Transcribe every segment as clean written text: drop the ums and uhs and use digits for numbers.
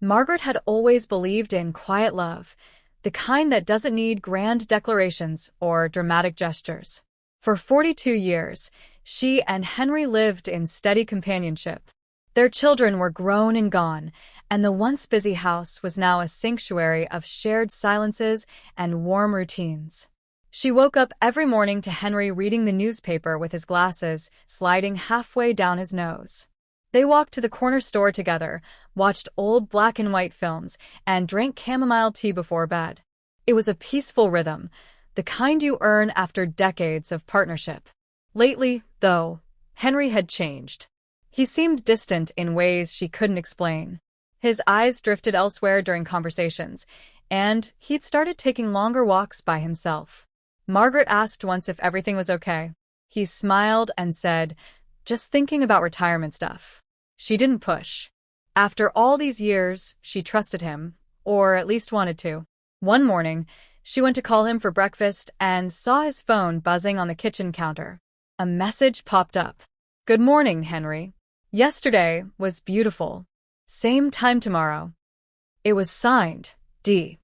Margaret had always believed in quiet love, the kind that doesn't need grand declarations or dramatic gestures. For 42 years, she and Henry lived in steady companionship. Their children were grown and gone, and the once busy house was now a sanctuary of shared silences and warm routines. She woke up every morning to Henry reading the newspaper with his glasses sliding halfway down his nose. They walked to the corner store together, watched old black and white films, and drank chamomile tea before bed. It was a peaceful rhythm, the kind you earn after decades of partnership. Lately, though, Henry had changed. He seemed distant in ways she couldn't explain. His eyes drifted elsewhere during conversations, and he'd started taking longer walks by himself. Margaret asked once if everything was okay. He smiled and said, "Just thinking about retirement stuff." She didn't push. After all these years, she trusted him, or at least wanted to. One morning, she went to call him for breakfast and saw his phone buzzing on the kitchen counter. A message popped up. "Good morning, Henry. Yesterday was beautiful. Same time tomorrow." It was signed, D.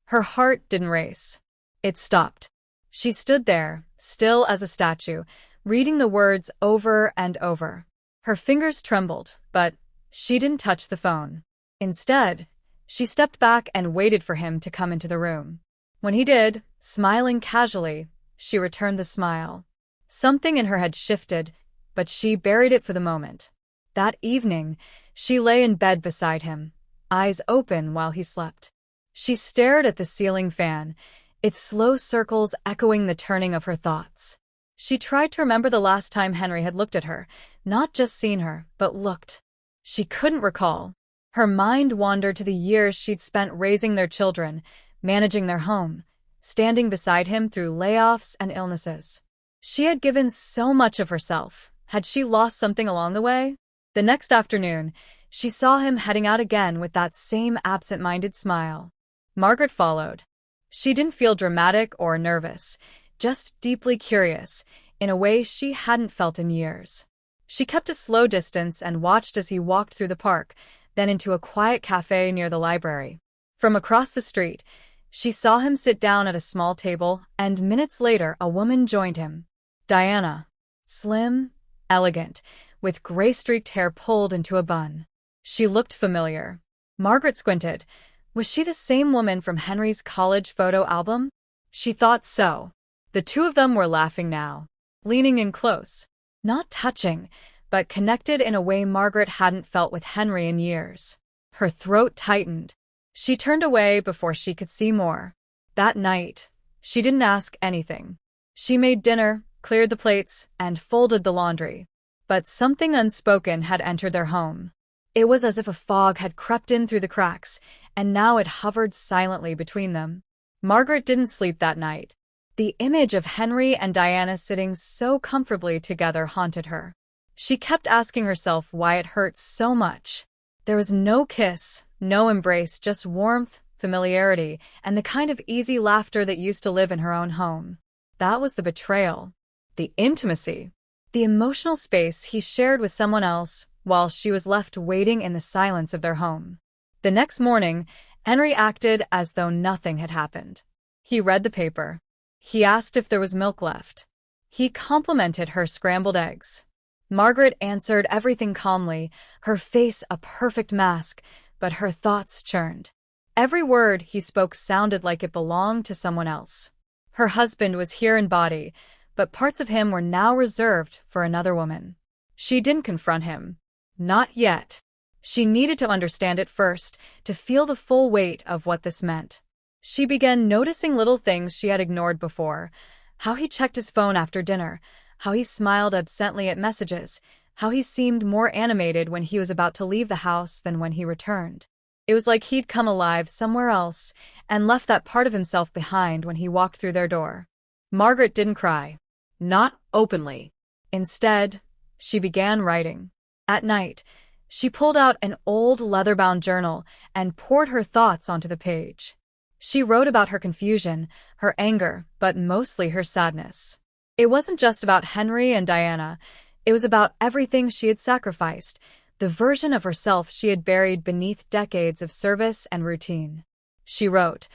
Her heart didn't race. It stopped. She stood there, still as a statue, reading the words over and over. Her fingers trembled, but she didn't touch the phone. Instead, she stepped back and waited for him to come into the room. When he did, smiling casually, she returned the smile. Something in her had shifted, but she buried it for the moment. That evening, she lay in bed beside him, eyes open while he slept. She stared at the ceiling fan, its slow circles echoing the turning of her thoughts. She tried to remember the last time Henry had looked at her, not just seen her, but looked. She couldn't recall. Her mind wandered to the years she'd spent raising their children, managing their home, standing beside him through layoffs and illnesses. She had given so much of herself. Had she lost something along the way? The next afternoon, she saw him heading out again with that same absent-minded smile. Margaret followed. She didn't feel dramatic or nervous, just deeply curious, in a way she hadn't felt in years. She kept a slow distance and watched as he walked through the park, then into a quiet cafe near the library. From across the street, she saw him sit down at a small table, and minutes later a woman joined him. Diana. Slim, elegant, with gray-streaked hair pulled into a bun. She looked familiar. Margaret squinted. Was she the same woman from Henry's college photo album? She thought so. The two of them were laughing now, leaning in close. Not touching, but connected in a way Margaret hadn't felt with Henry in years. Her throat tightened. She turned away before she could see more. That night, she didn't ask anything. She made dinner, cleared the plates, and folded the laundry. But something unspoken had entered their home. It was as if a fog had crept in through the cracks, and now it hovered silently between them. Margaret didn't sleep that night. The image of Henry and Diana sitting so comfortably together haunted her. She kept asking herself why it hurt so much. There was no kiss, no embrace, just warmth, familiarity, and the kind of easy laughter that used to live in her own home. That was the betrayal. The intimacy. The emotional space he shared with someone else while she was left waiting in the silence of their home. The next morning, Henry acted as though nothing had happened. He read the paper. He asked if there was milk left. He complimented her scrambled eggs. Margaret answered everything calmly, her face a perfect mask, but her thoughts churned. Every word he spoke sounded like it belonged to someone else. Her husband was here in body, but parts of him were now reserved for another woman. She didn't confront him. Not yet. She needed to understand it first, to feel the full weight of what this meant. She began noticing little things she had ignored before. How he checked his phone after dinner, how he smiled absently at messages, how he seemed more animated when he was about to leave the house than when he returned. It was like he'd come alive somewhere else and left that part of himself behind when he walked through their door. Margaret didn't cry. Not openly. Instead, she began writing. At night, she pulled out an old leather-bound journal and poured her thoughts onto the page. She wrote about her confusion, her anger, but mostly her sadness. It wasn't just about Henry and Diana. It was about everything she had sacrificed, the version of herself she had buried beneath decades of service and routine. She wrote,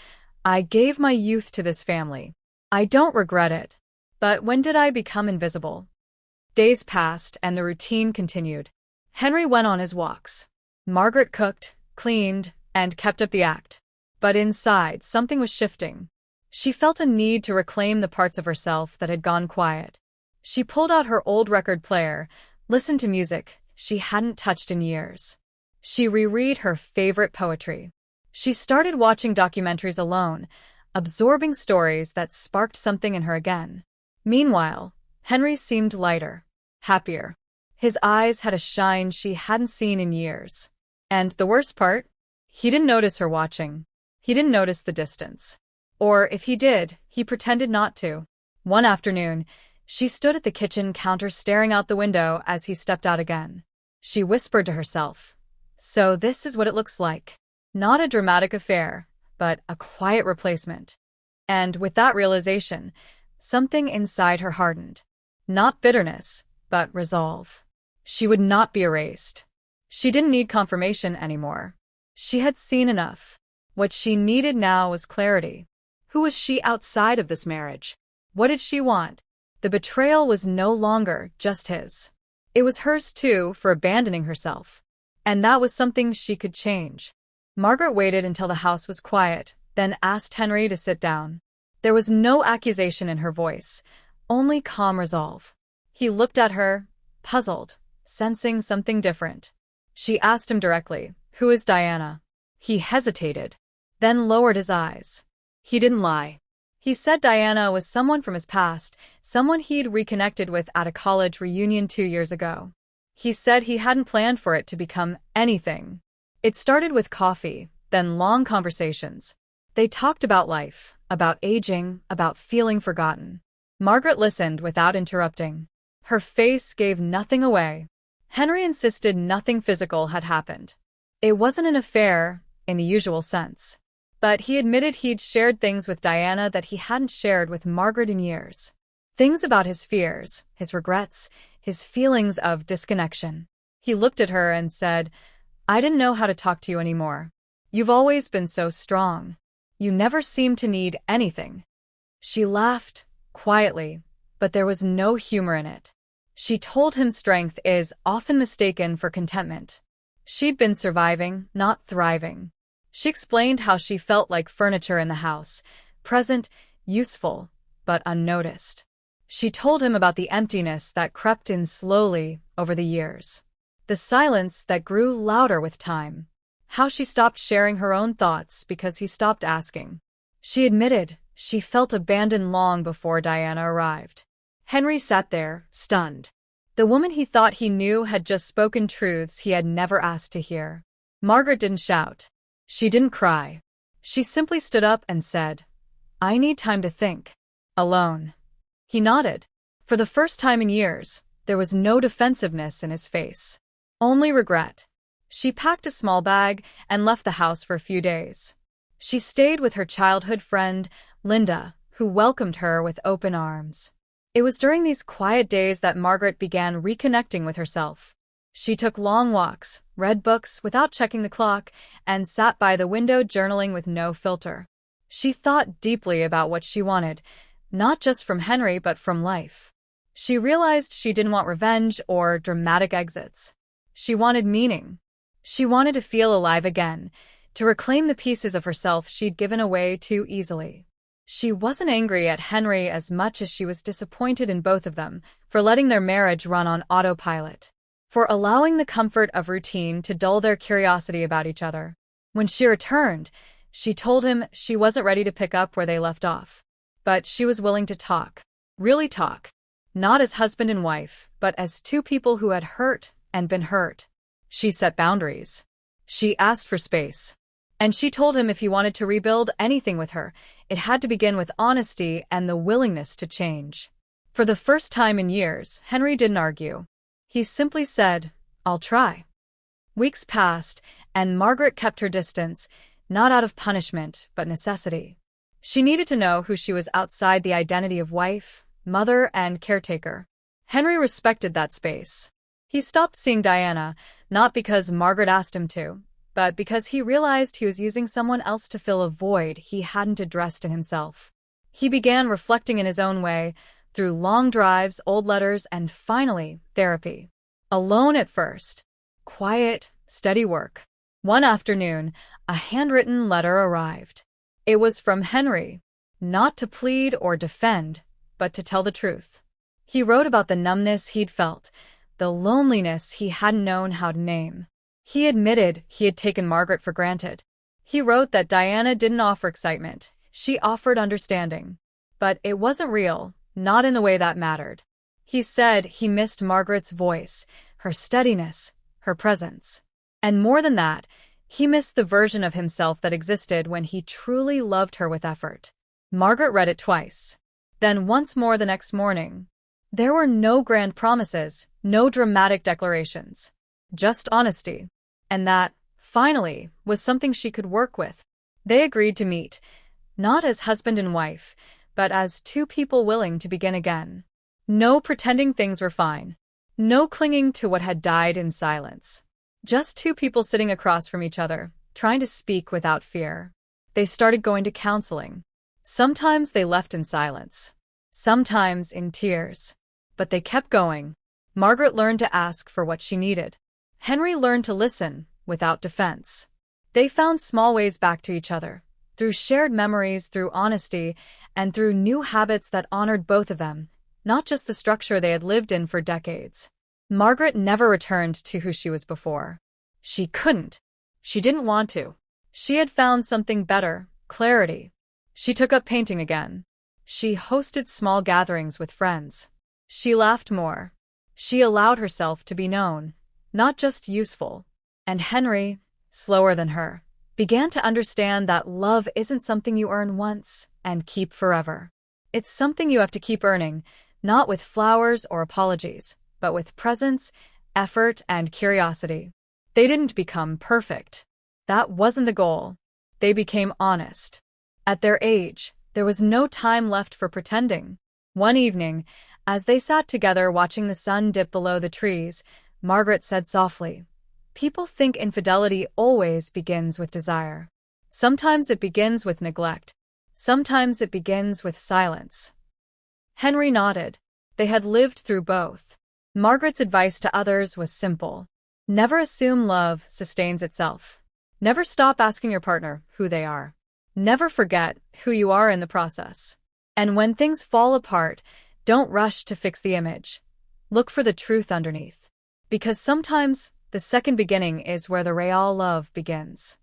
"I gave my youth to this family. I don't regret it. But when did I become invisible?" Days passed and the routine continued. Henry went on his walks. Margaret cooked, cleaned, and kept up the act. But inside, something was shifting. She felt a need to reclaim the parts of herself that had gone quiet. She pulled out her old record player, listened to music she hadn't touched in years. She reread her favorite poetry. She started watching documentaries alone, absorbing stories that sparked something in her again. Meanwhile, Henry seemed lighter, happier. His eyes had a shine she hadn't seen in years. And the worst part? He didn't notice her watching. He didn't notice the distance. Or if he did, he pretended not to. One afternoon, she stood at the kitchen counter staring out the window as he stepped out again. She whispered to herself, "So this is what it looks like. Not a dramatic affair, but a quiet replacement." And with that realization, something inside her hardened. Not bitterness, but resolve. She would not be erased. She didn't need confirmation anymore. She had seen enough. What she needed now was clarity. Who was she outside of this marriage? What did she want? The betrayal was no longer just his. It was hers too for abandoning herself. And that was something she could change. Margaret waited until the house was quiet, then asked Henry to sit down. There was no accusation in her voice, only calm resolve. He looked at her, puzzled, sensing something different. She asked him directly, "Who is Diana?" He hesitated, then lowered his eyes. He didn't lie. He said Diana was someone from his past, someone he'd reconnected with at a college reunion 2 years ago. He said he hadn't planned for it to become anything. It started with coffee, then long conversations. They talked about life, about aging, about feeling forgotten. Margaret listened without interrupting. Her face gave nothing away. Henry insisted nothing physical had happened. It wasn't an affair, in the usual sense. But he admitted he'd shared things with Diana that he hadn't shared with Margaret in years. Things about his fears, his regrets, his feelings of disconnection. He looked at her and said, "I didn't know how to talk to you anymore. You've always been so strong. You never seemed to need anything." She laughed, quietly, but there was no humor in it. She told him strength is often mistaken for contentment. She'd been surviving, not thriving. She explained how she felt like furniture in the house, present, useful, but unnoticed. She told him about the emptiness that crept in slowly over the years. The silence that grew louder with time. How she stopped sharing her own thoughts because he stopped asking. She admitted she felt abandoned long before Diana arrived. Henry sat there, stunned. The woman he thought he knew had just spoken truths he had never asked to hear. Margaret didn't shout. She didn't cry. She simply stood up and said, "I need time to think. Alone." He nodded. For the first time in years, there was no defensiveness in his face. Only regret. She packed a small bag and left the house for a few days. She stayed with her childhood friend, Linda, who welcomed her with open arms. It was during these quiet days that Margaret began reconnecting with herself. She took long walks, read books without checking the clock, and sat by the window journaling with no filter. She thought deeply about what she wanted, not just from Henry but from life. She realized she didn't want revenge or dramatic exits. She wanted meaning. She wanted to feel alive again, to reclaim the pieces of herself she'd given away too easily. She wasn't angry at Henry as much as she was disappointed in both of them for letting their marriage run on autopilot, for allowing the comfort of routine to dull their curiosity about each other. When she returned, she told him she wasn't ready to pick up where they left off. But she was willing to talk. Really talk. Not as husband and wife, but as two people who had hurt and been hurt. She set boundaries. She asked for space. And she told him if he wanted to rebuild anything with her, it had to begin with honesty and the willingness to change. For the first time in years, Henry didn't argue. He simply said, "I'll try." Weeks passed, and Margaret kept her distance, not out of punishment, but necessity. She needed to know who she was outside the identity of wife, mother, and caretaker. Henry respected that space. He stopped seeing Diana, not because Margaret asked him to, but because he realized he was using someone else to fill a void he hadn't addressed in himself. He began reflecting in his own way, through long drives, old letters, and finally, therapy. Alone at first. Quiet, steady work. One afternoon, a handwritten letter arrived. It was from Henry, not to plead or defend, but to tell the truth. He wrote about the numbness he'd felt, the loneliness he hadn't known how to name. He admitted he had taken Margaret for granted. He wrote that Diana didn't offer excitement, she offered understanding. But it wasn't real, not in the way that mattered. He said he missed Margaret's voice, her steadiness, her presence. And more than that, he missed the version of himself that existed when he truly loved her with effort. Margaret read it twice. Then once more the next morning. There were no grand promises, no dramatic declarations. Just honesty. And that, finally, was something she could work with. They agreed to meet, not as husband and wife, but as two people willing to begin again. No pretending things were fine. No clinging to what had died in silence. Just two people sitting across from each other, trying to speak without fear. They started going to counseling. Sometimes they left in silence. Sometimes in tears. But they kept going. Margaret learned to ask for what she needed. Henry learned to listen, without defense. They found small ways back to each other, through shared memories, through honesty, and through new habits that honored both of them, not just the structure they had lived in for decades. Margaret never returned to who she was before. She couldn't. She didn't want to. She had found something better, clarity. She took up painting again. She hosted small gatherings with friends. She laughed more. She allowed herself to be known, not just useful. And Henry, slower than her, began to understand that love isn't something you earn once and keep forever. It's something you have to keep earning, not with flowers or apologies, but with presence, effort, and curiosity. They didn't become perfect. That wasn't the goal. They became honest. At their age, there was no time left for pretending. One evening, as they sat together watching the sun dip below the trees, Margaret said softly, "People think infidelity always begins with desire. Sometimes it begins with neglect. Sometimes it begins with silence." Henry nodded. They had lived through both. Margaret's advice to others was simple. Never assume love sustains itself. Never stop asking your partner who they are. Never forget who you are in the process. And when things fall apart, don't rush to fix the image. Look for the truth underneath. Because sometimes the second beginning is where the real love begins.